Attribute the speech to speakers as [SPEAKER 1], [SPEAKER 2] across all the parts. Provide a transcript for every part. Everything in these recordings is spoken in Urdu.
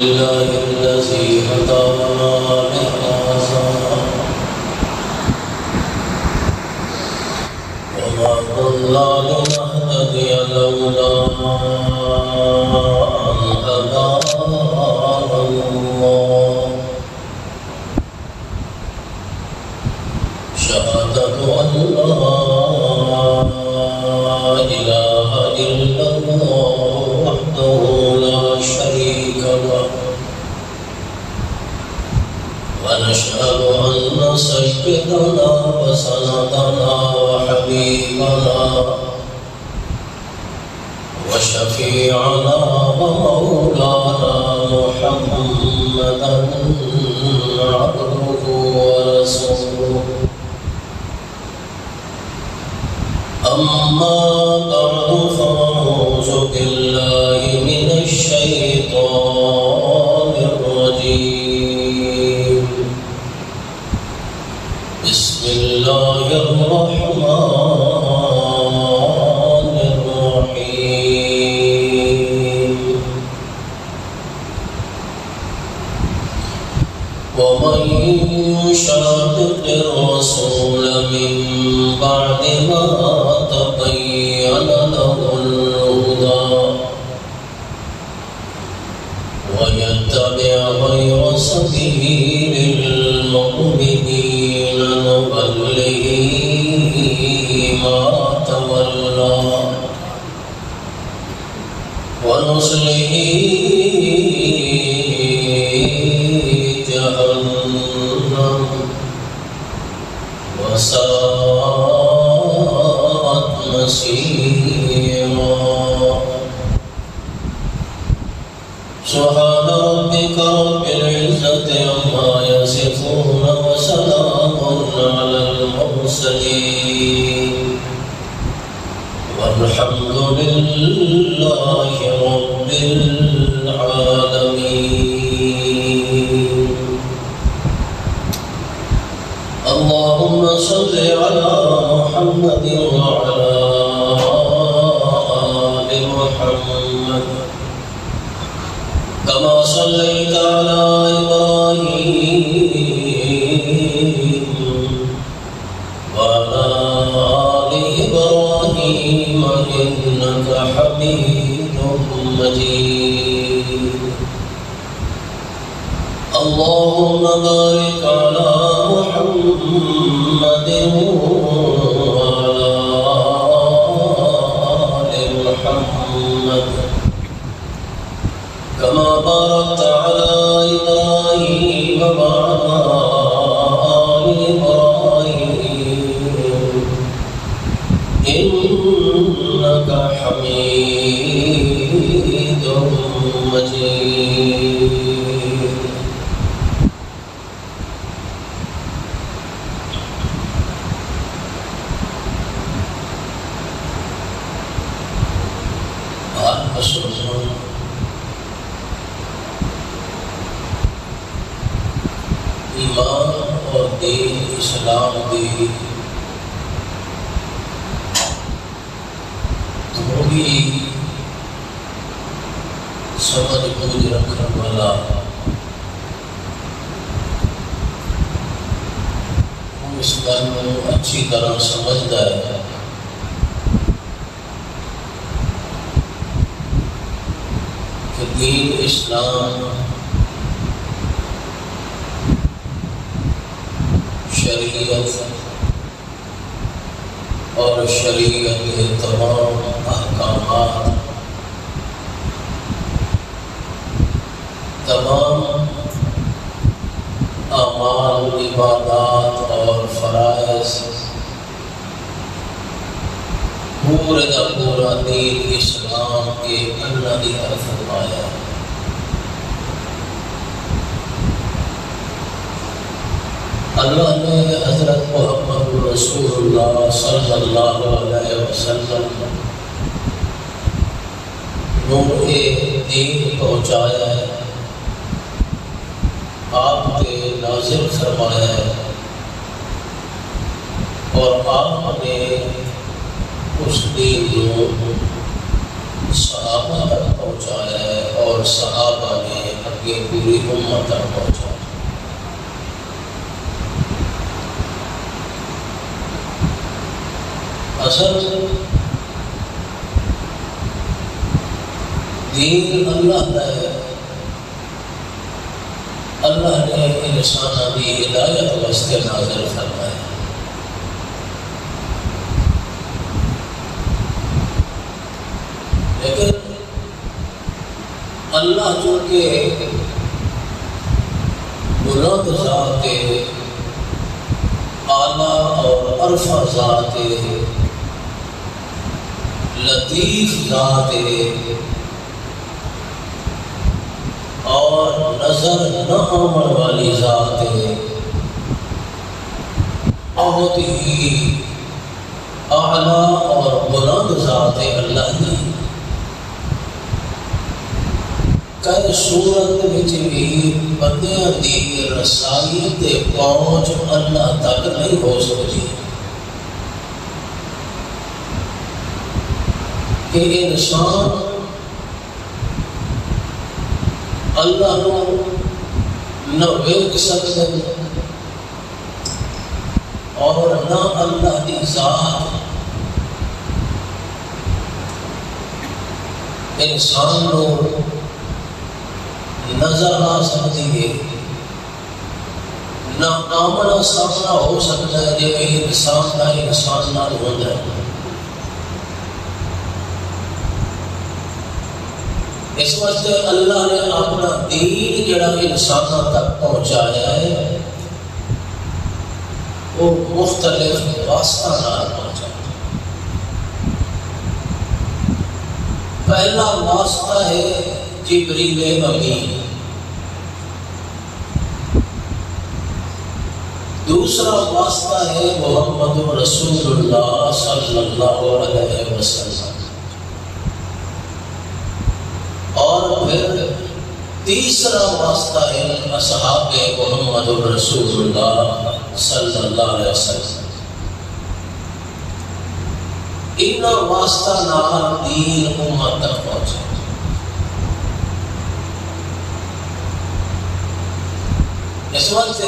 [SPEAKER 1] لله الذي هدانا لهذا وما كنا لنهتدي لولا أن هدانا الله شهادة أن لا إله إلا الله وحده لا شريك له ونشهد أن سيدنا وسندنا وحبيبنا وشفيعنا ومولانا محمدا عبده ورسوله أما بعد فأعوذ بالله من الشيطان الرجيم بسم الله الرحمن الرحيم ومن يشاقق الرسول من بعد ما تبين له الهدى ويتبع غير سبيل المؤمنين نوله ما تولى ونصله جهنم وساءت مصيرا سبحان ربك رب العزة عما يصفون وسلام على المرسلين والحمد لله رب العالمين اللهم صل على محمد وعلى آل محمد كما صليت على إبراهيم وعلى آل إبراهيم إنك حميد مجيد اللهم بارك على محمد وعلى آل محمد كما باركت على إبراهيم وعلى آل إبراهيم إنك حميد مجيد ایمان اور دین اسلام دی تھوڑی سمجھ بوجھ رکھنے والا اس گل میں اچھی طرح سمجھتا ہے کہ دین اسلام شریعت اور شریعت کے تمام احکامات تمام اعمال عبادات اور فرائض پورے کا پورا دین اسلام کے اللہ کی طرف فرمایا ہے اللہ نے حضرت محمد رسول اللہ صلی اللہ علیہ وسلم نور دین پہنچایا ہے آپ کے نازل فرمایا ہے اور آپ نے اس دین کو صحابہ تک پہنچایا ہے اور صحابہ نے یہ پوری امت تک پہنچا۔ اصل دین اللہ کا ہے، اللہ نے انسانوں کی ہدایت واسطے نازل فرمایا۔ لیکن اللہ چونکہ بلند ذات ہے، اعلیٰ اور عرفہ ذات ہے، لطیف ذات ہے، اور نظر نہ آنے والی ذات ہے، بہت ہی اعلیٰ اور بلند ذات ہے اللہ کی۔ کئی صورت وچ بھی بندیاں دی رسائی تے پہنچ اللہ تک نہیں ہو سکتی کہ انسان اللہ کو نہ ویکھ سکتے اور نہ اللہ کی ذات انسان کو نظر آ سکتی ہے، نہ آمنا سامنا ہو سکتا ہے جب انسان کا انسان نہ ہوتا ہے۔ اس واسطے اللہ نے اپنا دین جڑا انسانوں تک پہنچایا ہے وہ مختلف واسطہ نال پہنچایا۔ پہلا واسطہ ہے جبریل امین، دوسرا واسطہ ہے محمد رسول اللہ صلی اللہ علیہ وسلم، اور پھر تیسرا واسطہ ہے اصحاب محمد رسول اللہ صلی اللہ علیہ وسلم۔ ان واسطہ نال دین امت تک پہنچا۔ اس وقت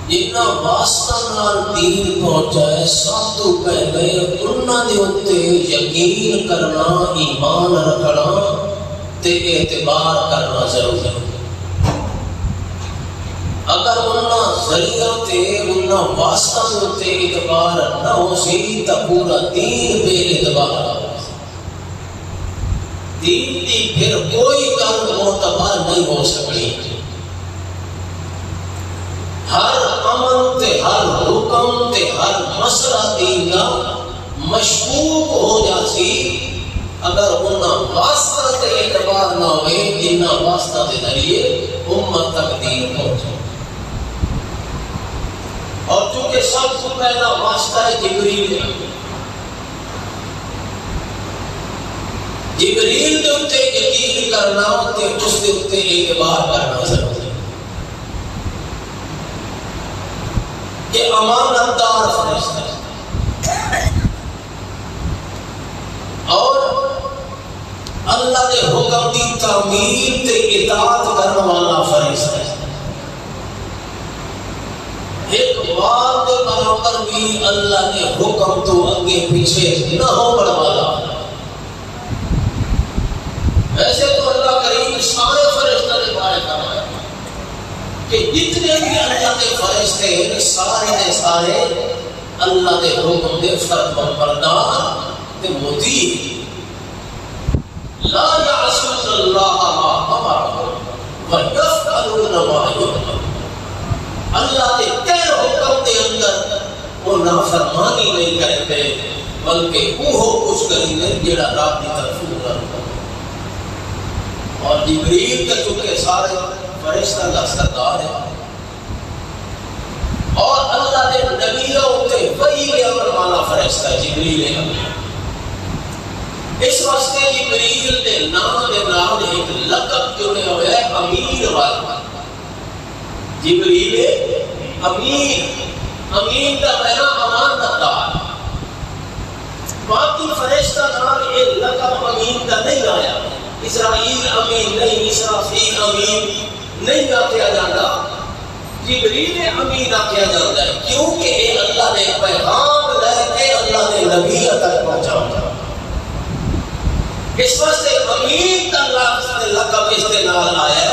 [SPEAKER 1] جتنا واسطہ نال دین پہنچا ہے، سب تو پہلے انہاں دے اوتے یقین کرنا، ایمان رکھنا تے اعتبار کرنا ضروری ہے۔ اگر انہاں ذریعہ تے انہاں واسطہ دے اوتے اعتبار نہ ہو سی تو پورا دین بے اعتبار، دین دی پھر کوئی گل معتبر نہیں ہو سکتی۔ ہر امر تے ہر حکم تے ہر مسئلہ دین کا مشکوک ہو جاسی اگر انہاں واسطہ تے اعتبار نہ ہوئے جنہ واسطہ دے ذریعے امت تک دین پہنچے۔ اور چونکہ سب سے پہلا واسطہ ہے جبریل، جبریل دے اتے یقین کرنا تے اس دے اتے اعتبار کرنا ضروری ہے کہ امانت دار فرشتہ ہے اور اللہ کے حکم کی تعمیر تے اطاعت کرنے والا فرشتہ ہے۔ ایک بار کے برابر بھی اللہ کے حکم تو اگے پیچھے نہ ہو بڑھ والا۔ ویسے تو اللہ کریم سارے فرشتہ کے بارے فرمایا کہ جتنے بھی اللہ کے فرشتے ہیں سارے اللہ کے حکم دے فرمانبردار تے مطیع، لا یعصون اللہ ما امرهم ویفعلون ما یؤمرون۔ اللہ کے کہے حکم کے اندر وہ نافرمانی نہیں کرتے بلکہ وہ کچھ کرینے جڑا رب کی طرف کرتا۔ اور جبریل کا چونکہ سارے فرشتہ کا سردار ہے اور اللہ کے نبیوں تے وحی کے عمل والا فرشتہ جبریل ہے۔ اس واسطے جبریل کے نام کے نام ایک لقب جڑا ہوا ہے امین والا۔ جبریل امین، امین کا معنی امانت دار۔ باقی فرشتہ نام ایک لقب امین کا نہیں آیا، اسرائیل امین نہیں، اسرافیل امین نہیں آکھیا جاتا، جبریل امین آکھیا جاتا ہے، کیونکہ یہ اللہ نے پیغام لے کے اللہ نے نبی تک پہنچایا۔ اس واسطے امین کا لقب اس کے نال آیا ہے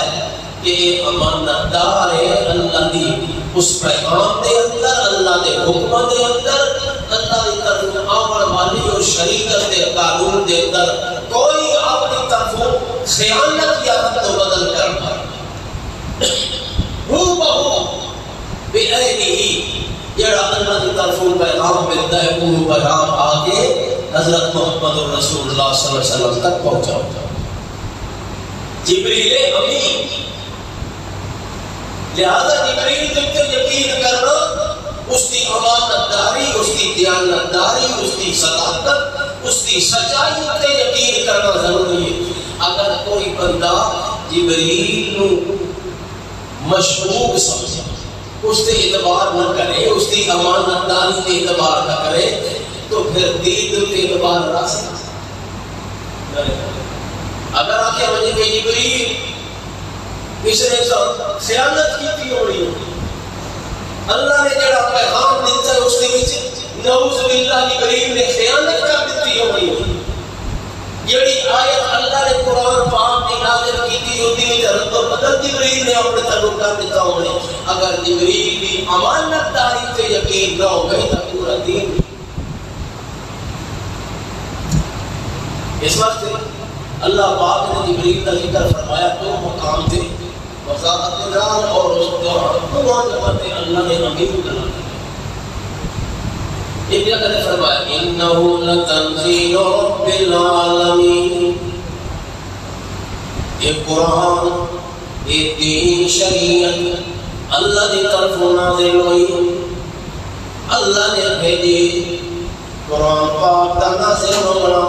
[SPEAKER 1] کہ یہ امانت دار ہے اللہ دی اس پیغام دے اندر، اللہ دے حکم دے اندر، اللہ دی طرف آمن والی اور شریعت دے قانون دے اندر کوئی اپنی طرف خیانت یا رد و بدل کر پائے۔ ہو بہو بے ہی جڑا اللہ دی طرف پیغام ملتا ہے وہ پیغام آگے حضرت محمد رسول اللہ صلی اللہ علیہ وسلم تک پہنچاؤ۔ جبریل امین، لہذا جبریل پر یقین کرنا، اس کی امانت داری، اس کی دیانت داری، اس کی صداقت، اس کی سچائی پر یقین کرنا ضروری ہے۔ اگر کوئی بندہ جبریل کو مشکوک سمجھے، اس سے اعتبار نہ کرے، اس کی امانت داری سے اعتبار نہ کرے، تو پھر دین کے اعتبار رہ سکتا۔ اگر آکے مجھے کہ جبریل اس نے خیانت کی ہونی، اللہ نے جڑا پیغام دیتا ہے اس کے وچ نعوذ باللہ جبریل نے خیانت کر دیتی ہونی، جڑی آیت اللہ نے قرآن پاک کی نازل کی ہوتی ہے رد و بدل جبریل نے اپنے طرف کر دیتا ہونی۔ اگر جبریل کی امانت داری سے یقین نہ ہو گئی تو پورا دین۔ اس وقت اللہ پاک نے جبریل کا ذکر فرمایا دو مقام تھے، وضاحت جان اور اس دعا جماعت اللہ نے امین کرا دیا۔ ایک جگہ نے فرمایا انہ لتنزیل رب العالمین، یہ قرآن، یہ دین شریعت اللہ کی طرف نازل ہوئی، اللہ نے بھیجی۔ قرآن پاک کا نازل ہونا،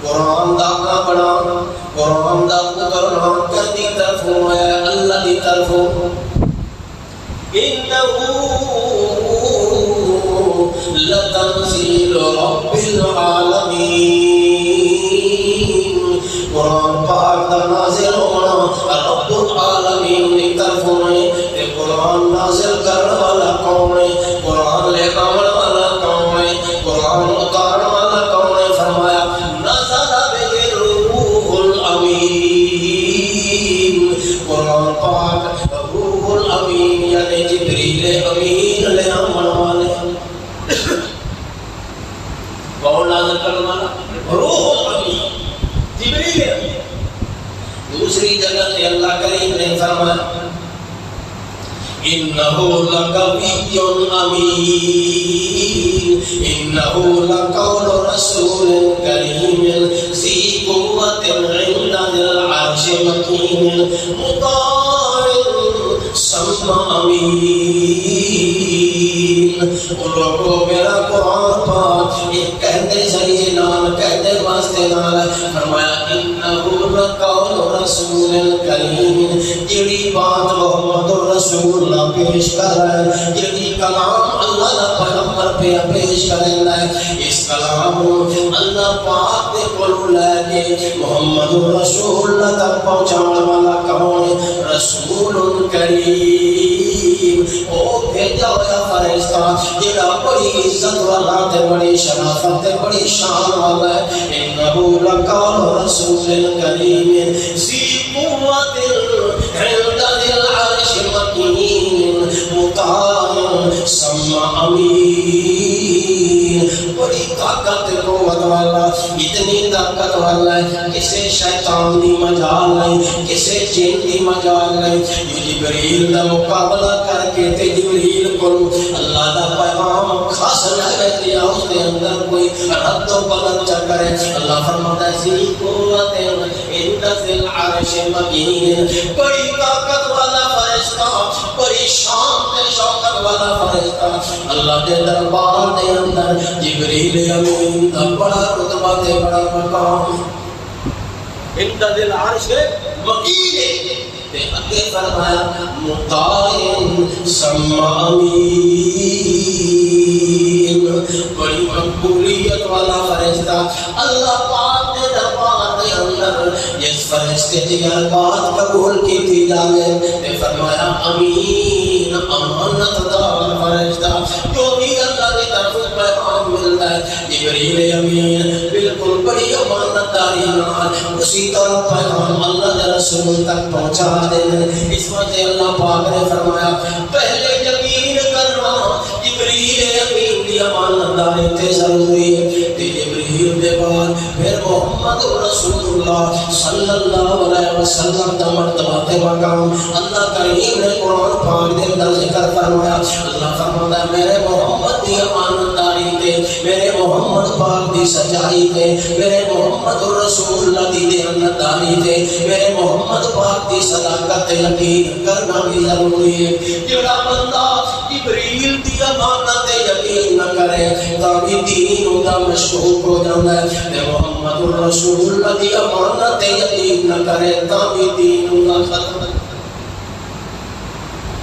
[SPEAKER 1] قرآن دا بنا، قرآن دا کرنا کدی طرف ہے اللہ کی طرف۔ لتنزیل رب العالمین، قرآن پاک کا نازل ہونا رب العالمین کی طرف ہے۔ قرآن نازل کرنے والا کون ہے؟ قرآن لے آنے والا کون ہے؟ قرآن اتارنے والا کون ہے؟ فرمایا نزل به الروح الامین، قرآن پاک روح الامین یعنی جبریل امین لے آنے والے کون نازل کرنے والا؟ روح الامین، جبریل امین۔ دوسری جگہ سے اللہ کریم نے فرمایا انہو لقوی امین، انہو لقول رسول کریم ذی قوت عند ذی العرش مکین مطاع ثم امین۔ ان لوگوں میرا قرآن پاک ایک کہتے ذریعے نال کہتے واسطے نال فرمایا انہو لقول رسول کریم، جڑی بات محمد رسول پیش کر رہا ہے، جڑی کلام اللہ دا پیغمبر پہ پیش کر رہا ہے، اس کلام اللہ پاک دے کول لے کے محمد رسول تک پہنچانے والا کون ہے؟ رسول کریم، او بھیجا ہوا فرشتہ جڑا بڑی عزت والا تے بڑی شرافت تے بڑی شان والا ہے۔ انہو لقول رسول کریم ذی قوت عند ذی العرش مکین مطاع ثم امین، بڑی طاقت قوت والا، اتنی طاقت والا ہے کسے شیطان دی مجال نہیں، کسے جن دی مجال نہیں۔ جبریل دا مقابلہ کر کے تے جبریل کو اللہ دا پیغام خاص لے کے اس دے اندر کوئی رد و بدل چ کرے۔ اللہ فرماتا ہے ذی قوت عند ذی العرش مکین، بڑی طاقت والا فرشتہ، بڑی شان تے شوکت والا فرشتہ اللہ دے دربار دے اندر جبریل امین دا بڑا رتبہ تے بڑا مقام عند ذی العرش مکین تے اگے فرمایا مطاع ثم امین، بڑی مقبولیت والا فرشتہ اللہ پاک دے دربار دے اندر جس فرشتے کی بات قبول کی تھی جانے تے فرمایا امین امانت دار فرشتہ جو بھی اللہ کی طرف پیغام ملتا ہے جبریل امین بالکل بڑی امانت داری نال اسی طرح پیغام اللہ کے رسول تک پہنچا دینا. اس وقت اللہ پاک نے فرمایا پہلے یقین کرنا جبریل امین کی امانت داری تے ضروری ہے تے جبریل کے بعد پھر محمد رسول اللہ صلی اللہ علیہ وسلم کا مرتبہ تے مقام اللہ کریم نے قرآن پاک دے اندر ذکر فرمایا. اللہ فرماتا ہے میرے محمد کی امانت داری تے میرے محمد پاک دی سچائی تے میرے محمد رسول اللہ دی دیانت داری تے میرے محمد پاک دی صداقت تے یقین کرنا بھی ضروری ہے. جڑا بندہ جبریل دی امانت تے یقین نہ کرے تا بھی دین اوندا مشکوک ہو جاندا ہے تے محمد رسول اللہ دی امانت تے یقین نہ کرے تا بھی دین اوندا ختم.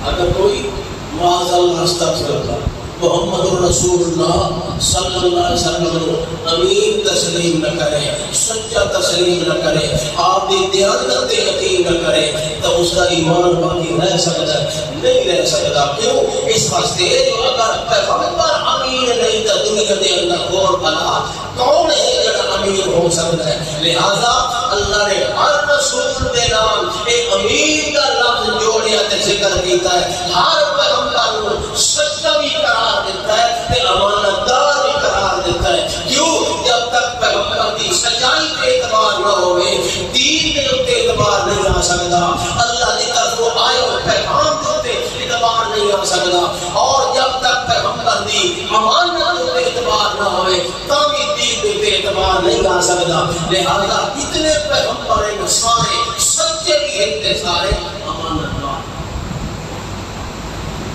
[SPEAKER 1] اگر کوئی معاذ اللہ استغفر اللہ محمد رسول اللہ صلی اللہ علیہ وسلم امین تسلیم نہ کرے سچا تسلیم نہ کرے آپ کی دیانت تے یقین نہ کرے تو اس کا ایمان باقی رہ سکتا نہیں رہ سکتا. کیوں؟ اس واسطے جو اگر پیغمبر امین نہیں تو دنیا کے اندر اور بھلا کون ہے جڑا امین ہو سکتا ہے. لہذا اللہ نے ہر رسول کے نام ایک امین کا لفظ جوڑیا تے ذکر کیتا ہے. ہر پیغمبر کو سچا بھی قرار دیتا ہے تے امانت دار بھی قرار دیتا ہے. کیوں؟ جب تک پیغمبر کی سچائی پہ اعتبار نہ ہوئے دین کے اوپر اعتبار نہیں آ سکتا. اللہ کی طرف وہ آئے اور پیغام کے اوپر اعتبار نہیں آ سکتا. اور جب تک پیغمبر کی امانت کے اعتبار نہ ہوئے تاکہ دین کے اوپر اعتبار نہیں آ سکتا. لہذا اتنے پیغمبر سارے سچے بھی ہیں سارے امانت دار.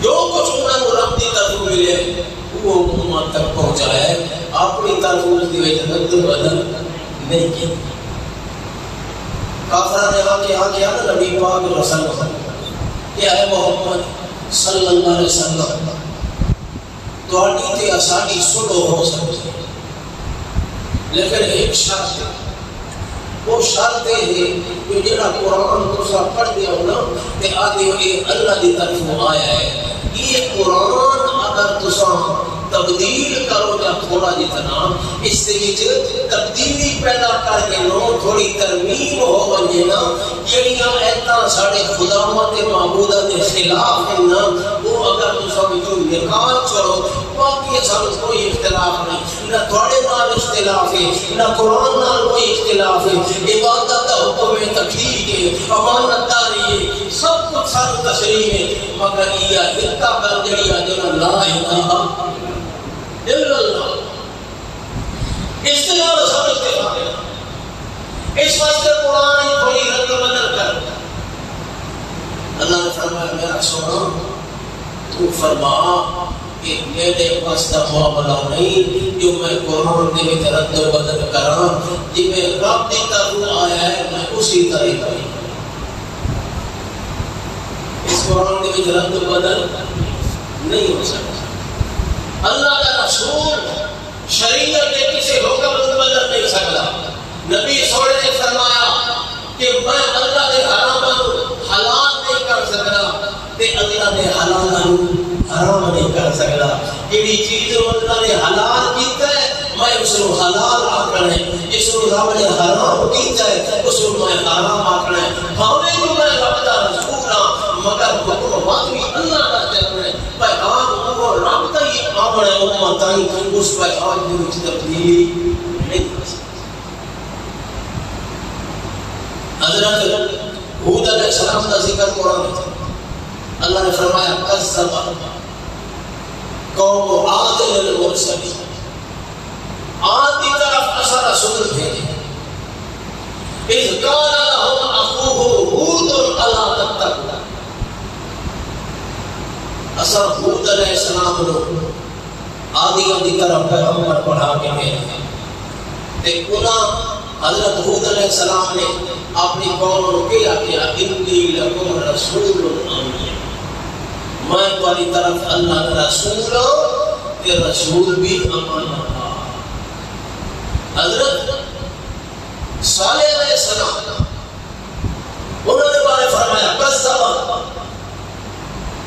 [SPEAKER 1] جو کچھ انہوں نے رب کی طرف ملے وہ امت تک پہنچایا ہے. اپنی طرف اس کی وجہ بدل نہیں کی. کافرہ نے آ کے نا نبی پاک رسول کہ اے محمد صلی اللہ علیہ وسلم تہاڈی تے اساڈی سلو ہو سکتی لیکن ایک شرط ہے. وہ شرط ہے کہ جڑا قرآن تسا پڑھتے ہو نا تے آدھے یہ اللہ کی طرف آیا ہے. یہ قرآن اگر تسا تبدیل کرو یا تھوڑا جتنا اس کے تبدیلی پیدا کر کے نو تھوڑی ترمیم ہو بنے نا جڑیاں ایتاں ساڈے خداواں تے معبوداں دے خلاف ہیں نا وہ اگر تسا وچوں نکال چھوڑو باقی سانوں کوئی اختلاف نہیں. نہ تھوڑے نال اختلاف ہے نہ قرآن نال کوئی اختلاف ہے. عبادت کا حکم ہے تقدیر ہے امانت داری ہے سب کچھ سارا تشریح ہے مگر یہ اتنا کر جڑی جو لا الہ الا اللہ اصطلاح سمجھتے ہیں. اس واسطے قرآن تھوڑی رد بدل کر اللہ نے فرمایا میرا سونا تو فرما کہ میرے پاس کا معاملہ نہیں جو میں قرآن کے بھی رد بدل کراں جی میں رب کی طرف آیا ہے میں اسی طریقہ اس قرآن کے بھی رد بدل نہیں ہو سکتا. اللہ کا رسول شریعت کے کسی حکم بدل نہیں سکتا. نبی سوڑے نے فرمایا کہ میں اللہ کے حرام حلال نہیں کر سکتا تے اللہ نے حلال حرام نہیں کر سکتا. جڑی چیز اللہ نے حلال کیتا ہے میں اس کو حلال آکھنا ہے جس کو رب نے حرام کیتا ہے اس کو میں حرام آکھنا ہے. بھاوے جو میں رب دا رسول ہاں مگر حکم واقعی اللہ کا چلنا ہے. پیغام وہ رب کا ہی اپنے امت تائی اس پیغام کے وچ تبدیلی نہیں کر سکتا. حضرت ہود علیہ السلام کا ذکر قرآن میں اللہ نے فرمایا کذب قوم عاد المرسلین. عاد کی طرف اثر رسول بھیجے اذ قال لهم اخوه ہود الا تتقون. اثر ہود علیہ السلام نے عادیوں کی طرف پیغمبر پڑھا کے بھیجے تے انہاں حضرت ہود علیہ السلام نے اپنی قوم کو کیا انی لکم رسول امین میں تمہاری طرف اللہ کا رسول ہوں کہ رسول بھی امانت دار. حضرت صالح علیہ السلام انہوں نے بارے فرمایا کذبت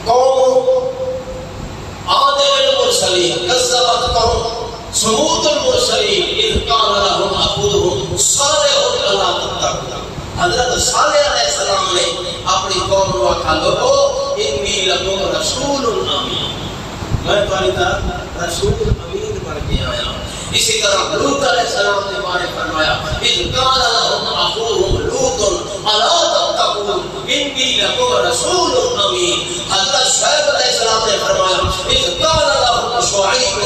[SPEAKER 1] قوم عاد المرسلین، کذبت قوم ثمود المرسلین اذ قال لهم اخوهم صالح الا تتقون۔ حضرت صالح علیہ السلام نے اپنی قوم کو کہا لوگو انی لکم رسول امین، میں تمہاری طرف رسول امین بن کے آیا ہوں۔ اسی طرح لوط علیہ السلام نے بارے فرمایا اذ قال لهم اخوهم لوط الا تتقون انی لکم رسول امین۔ حضرت شعیب علیہ السلام نے فرمایا اذ قال لهم شعیب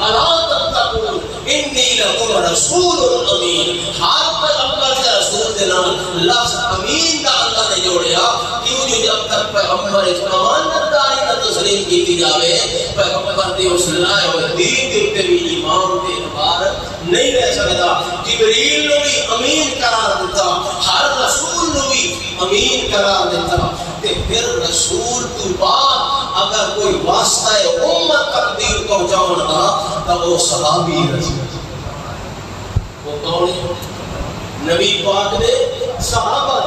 [SPEAKER 1] الا تتقون انی لکم رسول امین۔ ہر پیغمبر سے رسول کے نام لفظ امین کا اللہ نے جوڑیا، کیوں جو جب تک پیغمبر اس امانتداری کا تسلیم کی جاوے، پیغمبر دی اس لائے ہوئے دین کے اوپر بھی ایمان کے اعتبار نہیں رہ سکتا۔ جبریل نے بھی امین قرار دیتا، ہر رسول نے بھی امین قرار دیتا۔ کہ پھر رسول تو بعد اگر کوئی واسطہ امت تک دین پہنچاؤں گا تو وہ صحابی رسول، وہ کون ہے؟ نبی پاک نے صحابہ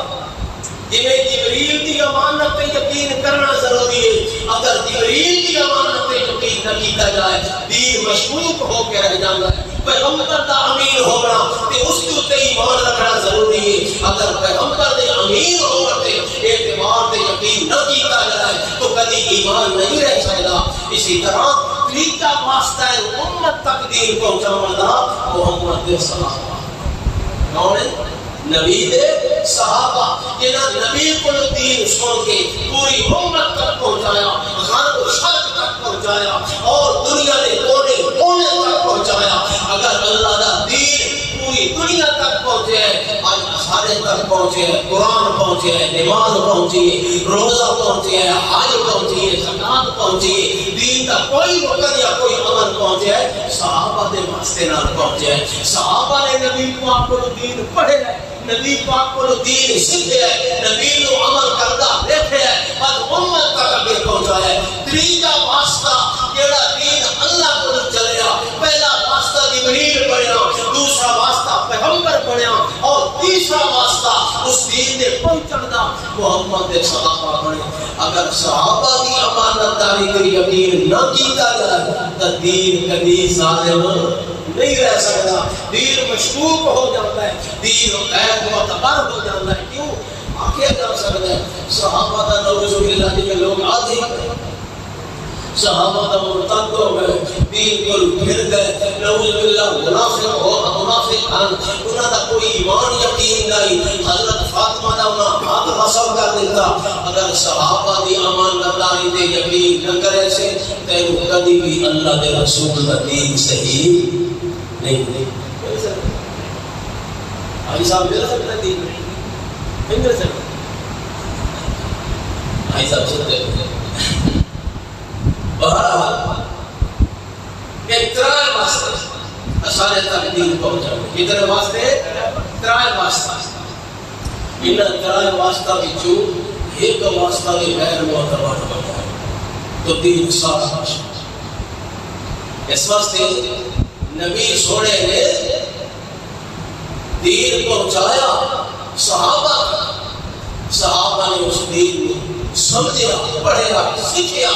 [SPEAKER 1] جنہیں جبریل کی امانت پہ یقین کرنا ضروری ہے۔ اگر جبریل کی امانت پہ یقین نہ کیتا جائے دین مشکوک ہو کے رہ جاتا ہے۔ پیغمبر دا امین ہونا تے اس کے اوپر ایمان رکھنا ضروری ہے۔ اگر پیغمبر دے امین ہونا تے اعتبار تے یقین نہ کیتا جائے تو کبھی ایمان نہیں رہ سکتا۔ اسی طرح تیسرا واسطہ ہے امت تک دین پہنچانے دا محمد دے صحابہ، کون ہے؟ نبی دے صحابہ، جنہاں نبی کو دین سن کے پوری امت تک پہنچایا، غرب و شرق تک پہنچایا اور دنیا کے کونے کونے تک پہنچایا۔ اگر اللہ دا دین پوری دنیا تک پہنچے ہے، آج سارے تک پہنچے ہے، قرآن پہنچے ہے، نماز پہنچی ہے، روزہ پہنچے ہے، حج پہنچی ہے، زکات پہنچی ہے، دین کا کوئی رکن یا کوئی عمل پہنچے ہے، صحابہ دے واسطے نال پہنچے ہے۔ صحابہ نے نبی پاک کو دین پڑھے ہے، نبی پاک کو دین سیکھے ہے، نبی کو عمل کردہ دیکھے ہے، بس امت تک اگے پہنچایا ہے۔ تیسرا واسطہ جیڑا دین اللہ کو چلیا، پہلا واسطہ جبریل بنیا، دوسرا واسطہ پیغمبر بنیا اور تیسرا واسطہ اس دین دے پہنچن دا محمد دے صحابہ بنے۔ اگر صحابہ کی امانت داری کی یقین نہ کیتا جائے تو دین کبھی ظالم نہیں رہ سکتا، دین مشکوک ہو جاتا ہے، دین غیر معتبر ہو جاتا ہے۔ کیوں آخیا جا سکتا ہے صحابہ دا نعوذ باللہ جی میں لوگ آدھی صحابہ دا مرتد ہو گئے، دین کو پھر گئے، نعوذ باللہ منافق انہاں دا کوئی ایمان یقین نہیں، حضرت فاطمہ دا انہاں ہاتھ مسل کر دیتا۔ اگر صحابہ دی امانت داری تے یقین نہ کرے سے تے کبھی بھی اللہ دے رسول دا دین صحیح نہیں مل سکتا۔ آئی صاحب مل سکتا دین نہیں مل سکتا، آئی صاحب سکتے بہرحال ایک ترائے واسطے سارے تک دین پہنچا گئے۔ ادھر واسطے ترائے واسطہ، ان ترائے واسطہ بچوں ایک واسطہ بھی غیر معتبر بنا تو دین سارا واسطہ۔ اس واسطے نبی سونے نے دین پہنچایا، صحابہ نے اس دین کو سمجھا، پڑھیا، سیکھیا،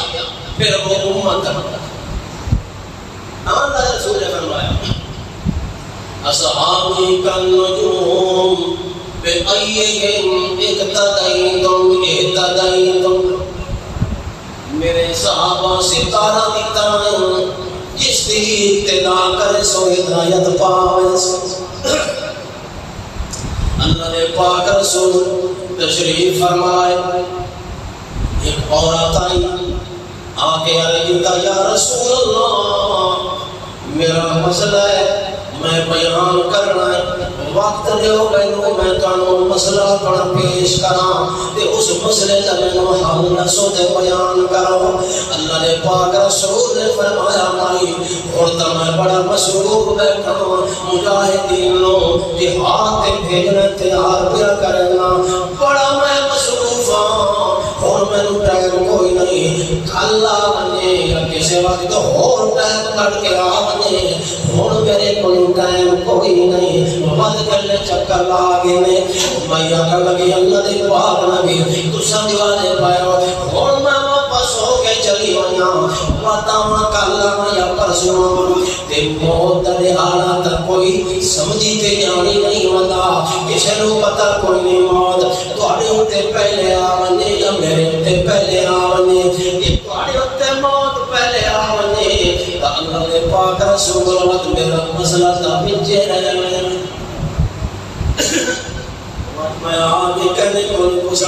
[SPEAKER 1] پھر وہ امت تک۔ اللہ رسول نے فرمایا اصحابی کالنجوم بأیہم اقتدیتم اہتدیتم، میرے صحابہ ستارہ کی طرح جس کی ابتدا کرے سو ہدایت پاوے۔ اللہ نے پاک رسول تشریف فرمائے، ایک عورت آئی آگے علیہ یا رسول اللہ میرا مسئلہ ہے، میں بیان کرنا ہے، وقت دیو گئنو میں تانو مسئلہ پڑھ پیش کرا تے اس مسئلے کا میں حل نسو دے بیان کرو۔ اللہ نے پاک رسول نے فرمایا مائی اور میں بڑا مصروف بیٹھا مجاہدین لو جہاد تے بھیجنے تیار پیا کرنا، بڑا میں مصروف ہوں اور میں ٹائم کوئی نہیں، اللہ بنے یا کسی وقت اور ٹائم کٹ کے آ بنے اور میرے کوئی ٹائم کوئی نہیں، مد کرنے چکر لاگے میں میں آقا لگی اللہ دے پاک نبی تسا دیوانے پایا اور میں واپس ہو کے چلی ونیا واتاما کالا یا پرسوں تے موت دے حالات کوئی سمجھی تے جانی نہیں ہوتا کسے نو پتہ کوئی نہیں موت تواڈے اُتے پہلے آونے یا میرے اُتے پہلے آونے یہ تواڈے اُتے موت پہلے آونے اللہ دے پاک رسول اللہ میرا مسئلہ تا پیچھے رہ میں آگے کہنے کو پوچھا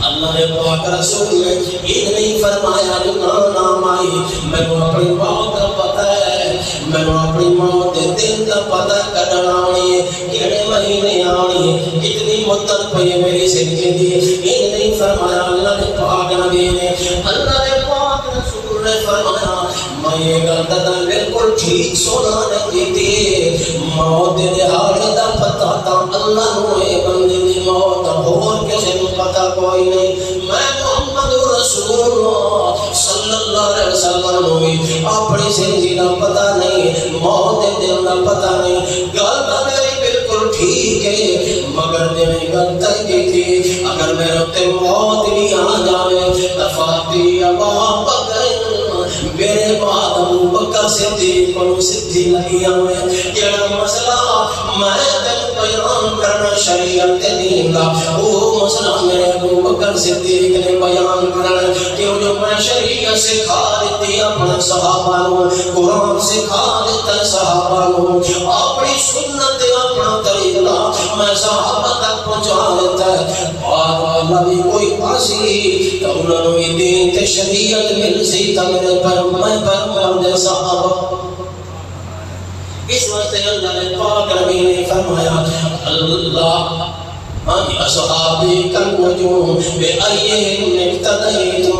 [SPEAKER 1] اللہ نے پاک رسول نے یہ نہیں فرمایا نام آئی میں نے اپنی موت کا پتہ ہے میں نے اپنی موت دن کا پتہ کرنا آنی ہے کیڑے مہینے آنی ہے کتنی مدت پہ میری زندگی دی یہ نہیں فرمایا اللہ نے پاک نبی نے اللہ نے پاک رسول نے فرمایا میں یہ گلتا تھا بالکل ٹھیک سونا نہیں تھی موت دے حالے دا پتہ تھا اللہ نے بندے دی موت اور کسی نے پتہ کوئی نہیں میں محمد رسول اللہ صلی اللہ علیہ وسلم ہوئی اپنی زندگی کا پتہ نہیں موت دے دن کا پتہ نہیں گلتا میری بالکل ٹھیک ہے مگر میں گلتا ہی تھی اگر میرے تے موت بھی آ جائے تفاتی ابا بکر میرے بعد ابو بکر صدیق کو صدی لگی ہوئے جڑا مسئلہ میں تک بیان کرنا شریعت دین کا وہ مسئلہ میرے ابو بکر صدیق نے بیان کرنا کیوں جو میں شریعت سکھا دیتی اپنے صحابہ کو قرآن سکھا دیتا صحابہ کو اپنی سنت اپنا طریقہ میں صحابہ تک پہنچا دیتا ہے اور نبی کوئی پاسی تو انہوں نے دین تے شریعت مل سی تا میرے پر میں پر صحابہ اس وقت اللہ نے پاک نبی نے فرمایا اللہ اصحابی کالنجوم بأیہم اقتدیتم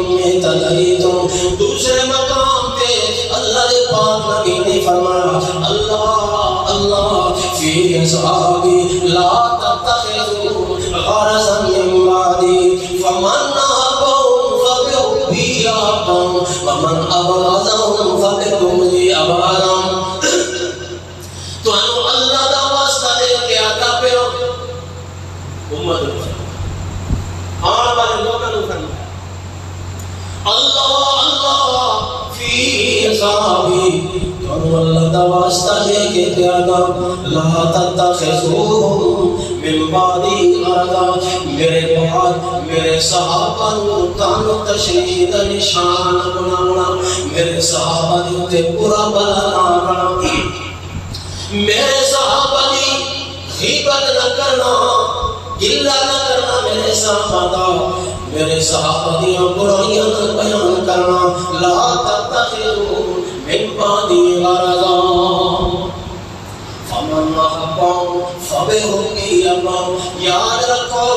[SPEAKER 1] دوسرے مقام پہ اللہ نے پاک نبی نے فرمایا اللہ فی اصحابی لا تتخذوا غرضا من بعدی فمن أحبهم فبحبی أحبهم ومن أبغضهم فببغضی أبغضهم تو اللہ دا واسطہ دے کے آتا پہ امت آن والے لوگوں نے فرمایا اللہ فی اصحابی تو اللہ دا واسطہ دے کے آتا لا تتخذوهم من بعدی غرضا میرے بعد میرے صحابہ تانو تشرید نشان بناونا میرے صحابہ دیتے برا بلا نہ میرے صحابہ دی غیبت نہ کرنا گلہ نہ کرنا میرے صحابہ دا میرے صحابہ دی برائیاں نہ بیان کرنا لا تتخذوا من بعدی غرضا فمن أحبهم فبحبی أحبهم یاد رکھو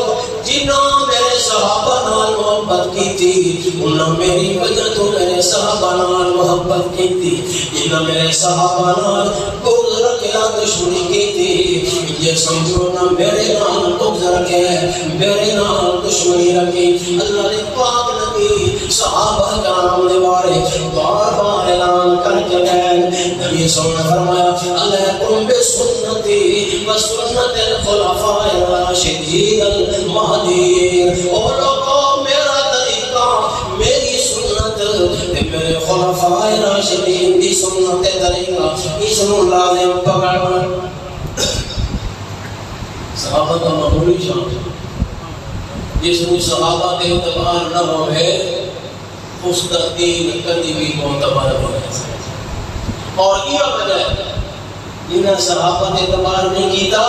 [SPEAKER 1] جنہوں میرے صحابہ نال محبت کی تھی انہوں میری وجہ تو میرے صحابہ نال محبت کی تھی جنہوں میرے صحابہ نال بغض رکھیا دشمنی کی تھی یہ سمجھو نہ میرے نال بغض رکھے میرے نال دشمنی رکھی اللہ نے پاک نبی صحابہ کرام نے بارے بار بار اعلان کر کے گئے نبی صلی اللہ علیہ وسلم نے فرمایا علیکم بسنتی وسنت الخلفاء الراشدین المہدیین اور لوگوں میرا طریقہ میری سنت میرے خلفاء راشدین کی سنت طریقہ اس نو لازم پکڑ صحابہ کا معمولی شان جس نے صحابہ کے اعتبار نہ ہوئے اس کا دین کبھی بھی معتبر ہو اور یہ وجہ ہے جنہیں صحابہ کے اعتبار نہیں کیتا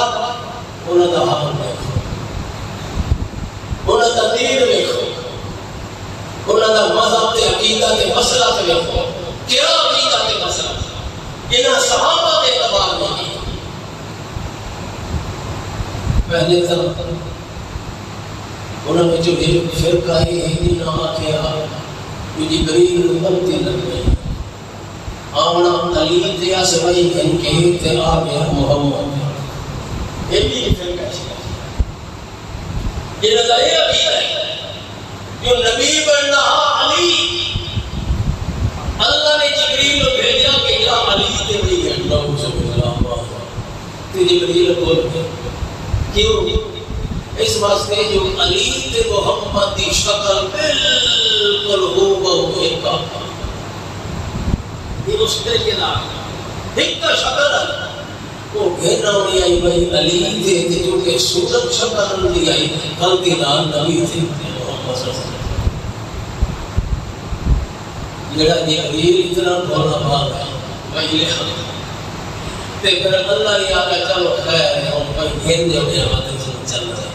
[SPEAKER 1] انہیں دا حال دیکھو انہیں دا دین دیکھو انہیں دا مذہب تے عقیدہ تے مسئلہ تے دیکھو کیا عقیدہ تے مسئلہ جنہیں صحابہ کے اعتبار نہیں کیتا پہلے طرف انہوں نے جو ایک فرقہ ہی نہ آکھیا جو جبریل بنتی لگ گئی آونا علی تیا سوائی ان کے تے آ گیا محمد یہ بھی فرقہ ہے یہ نظر یہ عقیدہ ہے جو نبی بننا علی اللہ نے جبریل کو بھیجا کہ جا علی تے بھی اللہ سبحانہ تے جبریل کو کیوں؟ اس واسطے جو علی تے محمد دی شکل بالکل ہو ایک یہ اس طرح کے نام ایک کا شکل ہے وہ گھرنا ہوئی آئی بھائی علی تے جو کہ صورت شکل ہوئی آئی غلطی نال نبی تھے محمد صلی اللہ علیہ وسلم جڑا جبریل اتنا بولا بھاگ ہے بھائی لے تے پھر اللہ نے آگا چلو خیر ہم پر گھر دے ہوئے آتے چل رہے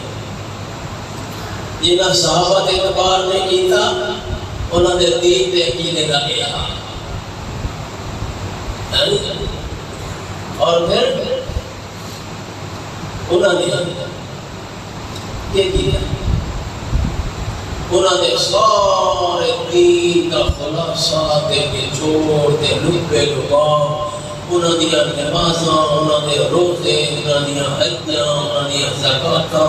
[SPEAKER 1] جنہاں صحابہ دے اعتبار نہیں کیتا انہوں نے دین دے عقیدے کا کیا اور پھر انہوں نے کیا کیا انہوں نے سارے دین کا خلاصہ دے کے جوڑ دے لبے لبا انہوں نے نمازاں انہوں نے روزے انہوں نے حجاں انہوں نے زکاتاں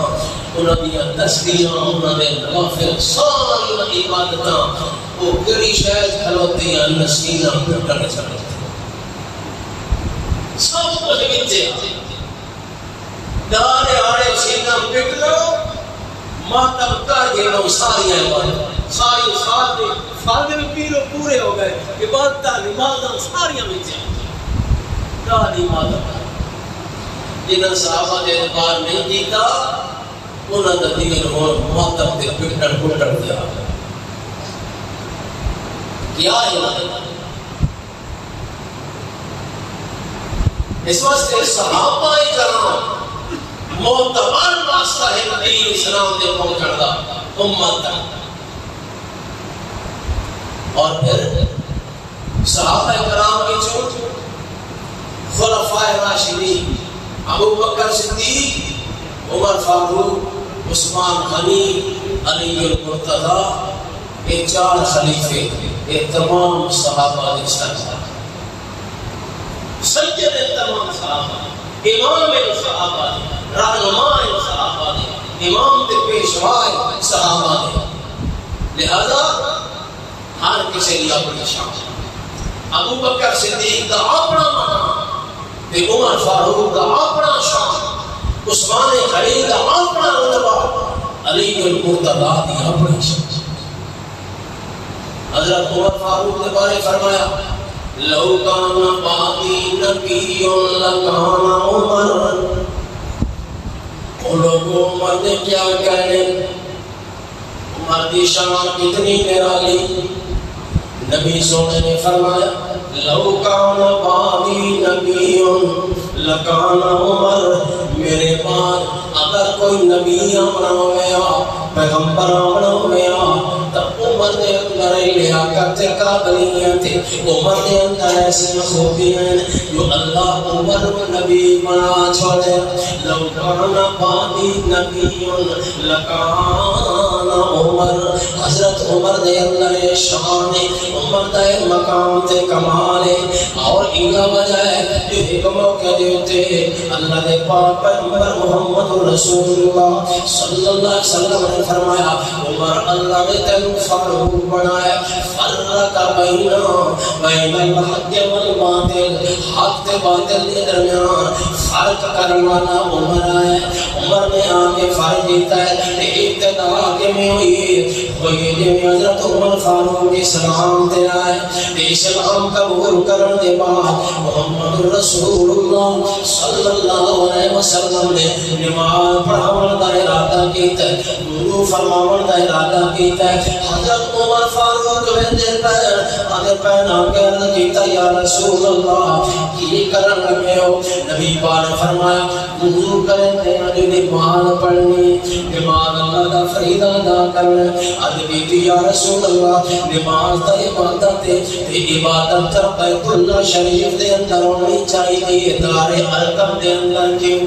[SPEAKER 1] انہوں نے تسبیحاں انہوں نے نوافل ساری عبادتاں وہ کڑی شاید کھلوتی ہیں نسینہ پھٹنے چڑھتے سب کچھ بچے دارے آڑے سینہ پھٹ لو ماتم کر گئے ساری عبادت ساری فادے میں پیرو پورے ہو گئے عبادتاں نمازاں ساریاں بچے دادی ماتا جنہاں صحابہ دے اعتبار نہیں کیتا انہاں دا دین اور ماتم تے پھٹن پھٹن دیا کیا ہے اس واسطے صحابہ کرام معتبر واسطہ ہے دین اسلام دے پہنچن دا امت اور پھر صحابہ کرام کی چھوٹ خلفائے راشدین ابو بکر صدیق عمر فاروق عثمان غنی علی المرتضی یہ چار خلیفے یہ تمام صحابہ نے سرکار سید تمام صحابہ امام صحابہ رہنما صحابہ نے امام تے پیشوائے صحابہ نے لہذا ہر کسی لئے اپنی شان ابو بکر صدیق کا اپنا مقام عمر فاروق کا اپنا شان عثمان غنی کا اپنا رتبہ علی المرتضی کی اپنی شان حضرت عمر فاروق نے بارے فرمایا لو کان باقی نبی لکان عمر ان لوگوں عمر نے کیا کہنے عمر کی شان کتنی نرالی نبی سونے نے فرمایا لو کان باقی نبی لکان عمر میرے بعد اگر کوئی نبی آمنا ہویا پیغمبر آمنا ہویا تب عمر نے اندر لیاقت قابلیت عمر نے اندر ایسی خوبیاں جو اللہ عمر و نبی بنا چھوڑے لو کان باقی نبی لکان عمر حضرت عمر نے اندر شان عمر دے مقام تے کمال اور ایگا وجہ ہے جو ایک موقع دیتے اللہ دے پاک پیغمبر محمد رسول اللہ صلی اللہ علیہ وسلم نے فرمایا عمر اللہ نے تینو فاروق بنایا فرق بین الحق والباطل حق تے باطل کے درمیان فرق کرنے والا عمر ہے عمر نے آگے فرق دیتا ہے کہ ابتدا آگے میں ہوئی جو حضرت عمر فاروق اسلام تے آئے اسلام قبول کرنے کے بعد محمد رسول اللہ صلی اللہ علیہ وسلم نے نماز پڑھاون دا ارادہ کیتا ہے گرو فرماون دا ارادہ کیتا ہے حضرت عمر فاروق وندے پیر آگے عرض کیتا یا رسول اللہ کی کرن لگے ہو نبی پاک نے فرمایا وضو کریں تے نماز پڑھنی نماز اللہ دا فریضہ ادا کرنا عرض کیتی یا رسول اللہ نماز دا عبادت ہے عبادت بیت اللہ شریف دے اندر ہونی چاہیے دار ارقم دے اندر کیوں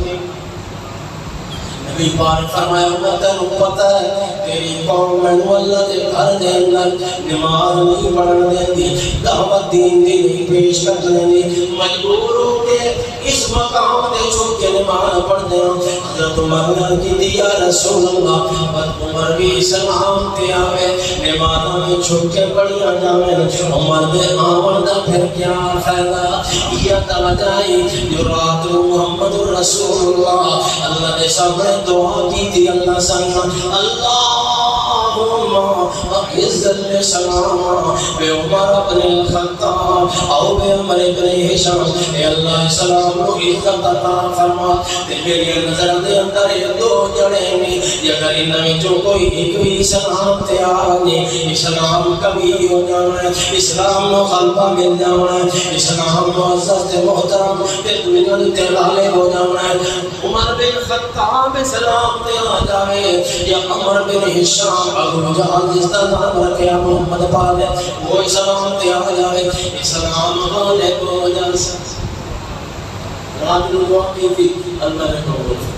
[SPEAKER 1] نبی پاک فرمایا عمر تینوں پتہ ہے تیری قوم میں اللہ دے گھر دے اندر نماز نہیں پڑھن دیندی دعوت دین دی نہیں پیش کر دیندی مجبور ہو کے اس مقام دے چھوڑ کے نماز پڑھتے ہیں حضرت عمر نے کی یا رسول اللہ عمر بھی سلام تے آوے نماز میں چھوڑ کے پڑھیا جاوے عمر دے آمن دا پھر کیا فائدہ یہ توجہ جو رات محمد رسول اللہ دے سامنے دعا کی تھی اللہ سنگ اللہم اعز السلام بے عمر بن الخطاب او بے عمر بن ہشام اے اللہ سلام و عزت عطا فرما میری نظر دے اندر یہ دو جڑے میں اگر ان میں جو کوئی ایک بھی سلام تے آگے اسلام کبھی ہو جانا ہے اسلام نو غلبہ مل جانا ہے اسلام نو عزت محترم تے دنیا تے غالب ہو جانا ہے عمر بن خطاب سلام تے آ جائے یا عمر بن ہشام ابو جہل جس کا نام رکھے محمد پاک وہ سلام تے آ جائے اسلام غالب ہو جائے رات کو دعا کی تھی اللہ نے قبول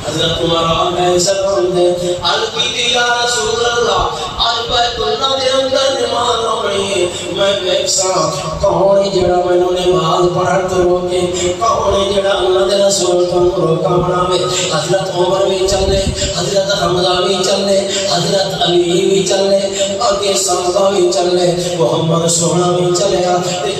[SPEAKER 1] حضرت عمر علیہ السلام نے القی یا رسول اللہ آج بیت اللہ دے اندر نماز پڑھی میں دیکھسا کون جڑا مینوں نماز پڑھن تو روکے کون جڑا اللہ دے رسول تو روکا بناوے حضرت عمر بھی چلے حضرت حمزہ بھی چلے حضرت علی بھی چلے آگے صحابہ بھی چلے محمد سونا بھی چلے تے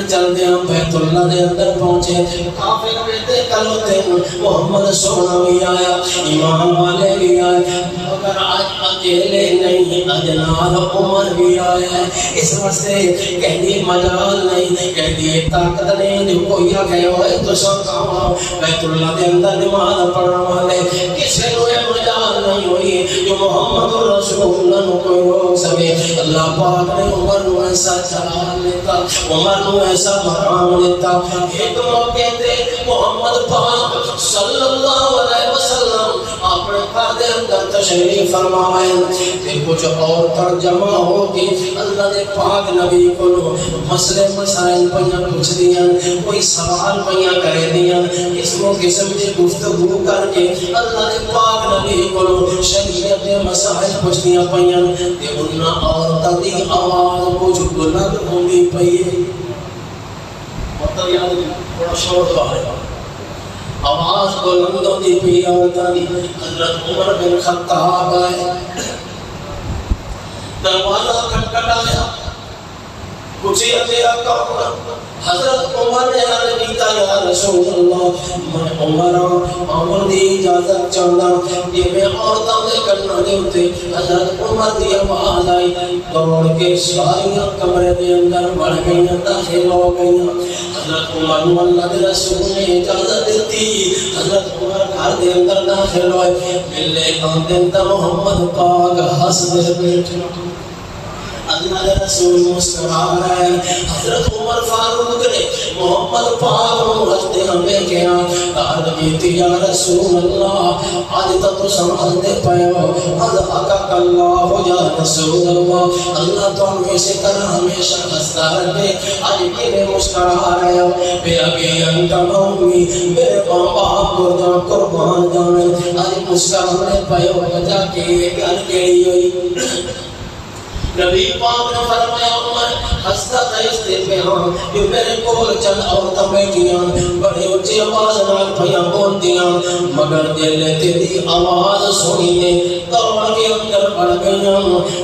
[SPEAKER 1] چلدے بیت اللہ دے اندر پہنچے کافر بیٹے کلوتے محمد سونا بھی آیا ایمان والے بھی آئے مگر آج اکیلے نہیں اجنال عمر بھی آیا اس واسطے کہنی مجال نہیں کہنی طاقت نہیں جو کوئی آگئے ہوئے تو سب کام بیت اللہ دے اندر نماز پڑھنا والے کسے ہوئے مجال نہیں ہوئی جو محمد رسول اللہ نو کوئی روک سکے اللہ پاک نے عمر نو ایسا چلال لیتا عمر نو ایسا مقام لیتا ایک موقع تے محمد پاک صلی اللہ علیہ وسلم اپنے گھر دے اندر تشریف فرمائے تے کچھ اور ترجمہ ہو کے اللہ دے پاک نبی کو مسئلے مسائل پہیاں پوچھ دیاں کوئی سوال پہیاں کرے دیاں اس کو قسم دی گفتگو کر کے اللہ دے پاک نبی کو شریعت دے مسائل پوچھ دیاں پہیاں تے انہاں عورتاں دی آواز کچھ بلند ہوندی پئی مطلب یاد بڑا شور باہر آواز بلند ہوندی پئی عورتاں دی حضرت عمر بن خطاب آئے دروازہ کھٹکھٹایا کچھ اندھیرا کام حضرت عمر نے عرض کیتا یا رسول اللہ میں عمر عمر دی اجازت چاہتا یہ میں عورتوں دے کرنا دے ہوتے حضرت عمر دی آواز آئی دوڑ کے ساریاں کمرے دے اندر بڑھ گئیاں داخل ہو گئیاں حضرت عمر نو اللہ دے رسول نے اجازت دیتی حضرت عمر گھر دے اندر داخل ہوئے ملے کان دن تا محمد پاک ہس دے بیٹھے اللہ کے رسول مسکرا رہے حضرت عمر فاروق نے محمد پاک کو رکھتے ہمیں کیا عرض کیتی یا رسول اللہ آج تو سمجھ دے پائے ہو اضحکک اللہ یا رسول اللہ اللہ تو ہمیں سے طرح ہمیشہ ہستا رکھے آج میں مسکرا رہے ہو بے ابی انت مومی میرے باپ قربان جانے آج مسکرا رہے پائے ہو جا کے گھر گئی ہوئی نبی پاک نے فرمایا عمر ہستا تھا اس دے پہ ہاں جو میرے کول چند عورتیں بیٹھیاں بڑے اونچی آواز نال پھیاں بولدیاں مگر دل تیری آواز سنی نے دوڑ کے اندر بڑھ گئیاں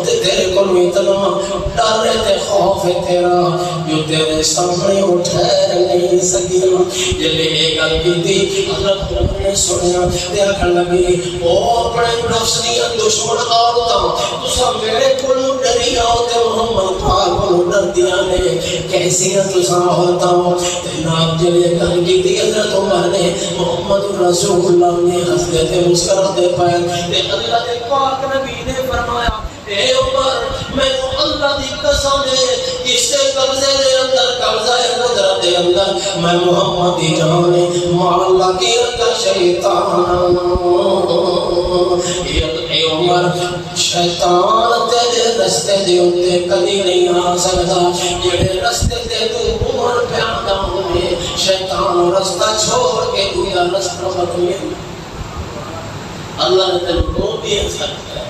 [SPEAKER 1] تے تیرے کول اتنا ڈر تے خوف ہے تیرا جو تیرے سامنے ٹھہر نہیں سکیاں جلے ایک گل کیتی حضرت عمر نے سنیا تے آکھن لگی او اپنے نفس دی دشمن عورتاں تساں میرے کول ڈری آؤ تے محمد پاک کو ڈر دیا نے کیسی تساں ہوتا ہو جناب جلے گل کی حضرت عمر نے محمد رسول اللہ نے ہنستے تے مسکراتے پائے تے اللہ کے پاک نبی نے فرمایا اے عمر میں تو اللہ دی قسم ہے اس کے قبضے دے اندر قبضہ نظر دے اندر میں محمد دی جان مولا کی اندر شیطان اے عمر شیطان تیرے رستے دے اندے کبھی نہیں آ سکتا جڑے رستے تے تو عمر پیادا ہوئے شیطان رستہ چھوڑ کے دویا رستہ بدلے اللہ نے تیرے کو بھی ایسا کیا ہے،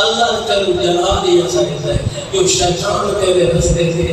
[SPEAKER 1] اللہ نے تیرے جلا بھی ایسا کیا ہے، جو شیطان تیرے رستے سے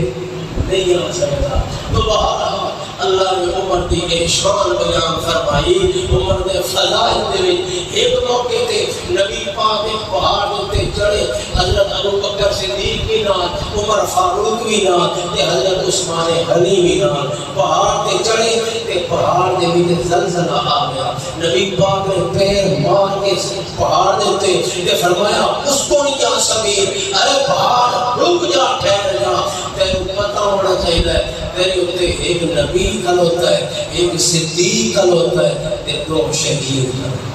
[SPEAKER 1] نہیں آ سکتا۔ تو بہرحال اللہ نے عمر دی ایک شان بیان فرمائی، عمر نے فضائل دے ایک موقع تے نبی پاک ایک پہاڑ تے چڑھے، حضرت ابو بکر صدیق بھی نال، عمر فاروق بھی نال تے حضرت عثمان غنی بھی نال پہاڑ تے چڑھے تے پہاڑ دے وچ زلزلہ آ گیا۔ نبی پاک نے پیر مار کے پہاڑ دے تے فرمایا اس کو نہیں جا سکے، ارے پہاڑ رک جا، ٹھہر جا، تیرے پتہ ہونا چاہیے تیرے اتنے ایک نبی کل ہوتا ہے، ایک صدیق کل ہوتا ہے تے دو شہید ہوتا ہے۔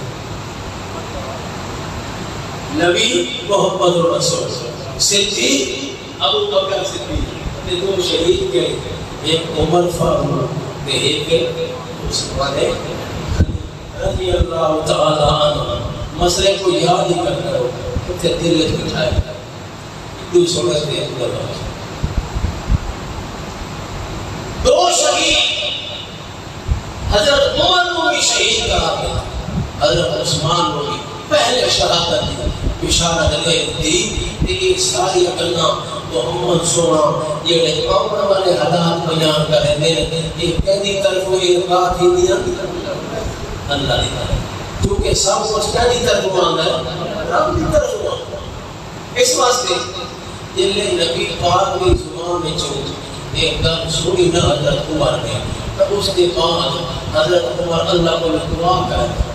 [SPEAKER 1] نبی محمد رسول، صدیق ابو بکر صدیق تے دو شہید کے، ایک عمر فاروق تے ایک عثمان رضی اللہ تعالی عنہ۔ مسئلے کو یاد ہی کرنا ہو کہ دل میں بٹھائے دو سمجھتے ہیں۔ دو شہید، حضرت عمر کو بھی شہید کہا گیا، حضرت عثمان کو بھی پہلے شہادت دی، بشارت دی کہ یہ ساری گلاں محمد سونا یہ آمن والے حالات بیان کریں دے، یہ کہنی طرف یہ بات ہی نہیں اللہ کی طرف، کیونکہ سب کچھ کہنی طرف آنا ہے، رب کی طرف آنا۔ اس واسطے جلے نبی پاک کی زبان میں چوٹ ایک گل سنی نہ حضرت عمر نے، تو اس کے بعد حضرت عمر اللہ کو دعا کرتا،